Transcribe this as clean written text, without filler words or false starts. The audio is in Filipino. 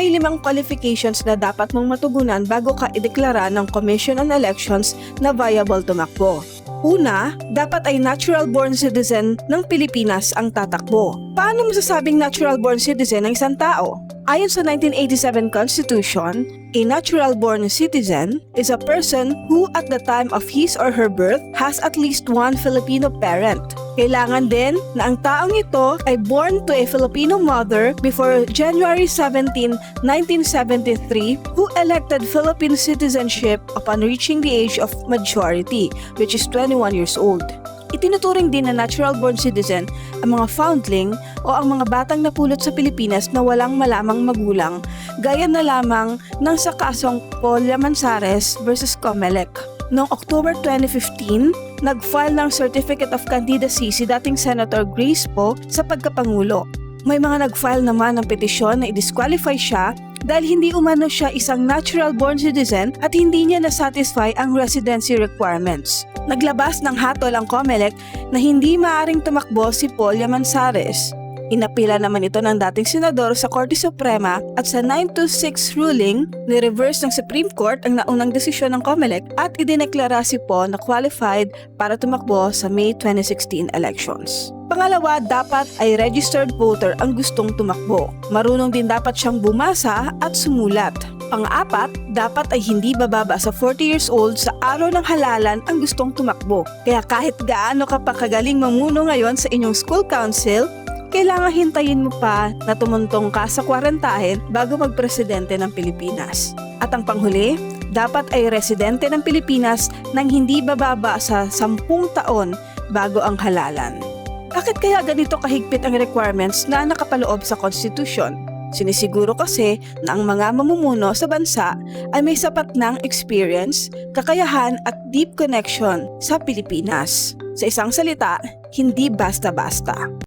may 5 qualifications na dapat mong matugunan bago ka ideklara ng Commission on Elections na viable tumakbo. Una, dapat ay natural-born citizen ng Pilipinas ang tatakbo. Paano masasabing natural-born citizen ng isang tao? Ayon sa 1987 Constitution, a natural-born citizen is a person who at the time of his or her birth has at least one Filipino parent. Kailangan din na ang taong ito ay born to a Filipino mother before January 17, 1973, who elected Philippine citizenship upon reaching the age of majority, which is 21 years old. Itinuturing din na natural-born citizen ang mga foundling o ang mga batang napulot sa Pilipinas na walang malamang magulang, gaya na lamang ng sa kasong Polia Manzares versus Comelec. Noong October 2015, nag-file ng Certificate of Candidacy si dating Senator Grace Poe sa pagkapangulo. May mga nag-file naman ng petisyon na i-disqualify siya dahil hindi umano siya isang natural-born citizen at hindi niya na-satisfy ang residency requirements. Naglabas ng hatol ang Comelec na hindi maaaring tumakbo si Polia Manzares. Inapila naman ito ng dating senador sa Korte Suprema at sa 926 ruling, ni-reverse ng Supreme Court ang naunang desisyon ng Comelec at idineklara si Poe na qualified para tumakbo sa May 2016 elections. Pangalawa, dapat ay registered voter ang gustong tumakbo. Marunong din dapat siyang bumasa at sumulat. Pang-apat, dapat ay hindi bababa sa 40 years old sa araw ng halalan ang gustong tumakbo. Kaya kahit gaano ka pa kagaling mamuno ngayon sa inyong school council, kailangan hintayin mo pa na tumuntong ka sa 40 bago magpresidente ng Pilipinas. At ang panghuli, dapat ay residente ng Pilipinas nang hindi bababa sa 10 taon bago ang halalan. Bakit kaya ganito kahigpit ang requirements na nakapaloob sa Constitution? Sinisiguro kasi na ang mga mamumuno sa bansa ay may sapat ng experience, kakayahan at deep connection sa Pilipinas. Sa isang salita, hindi basta-basta.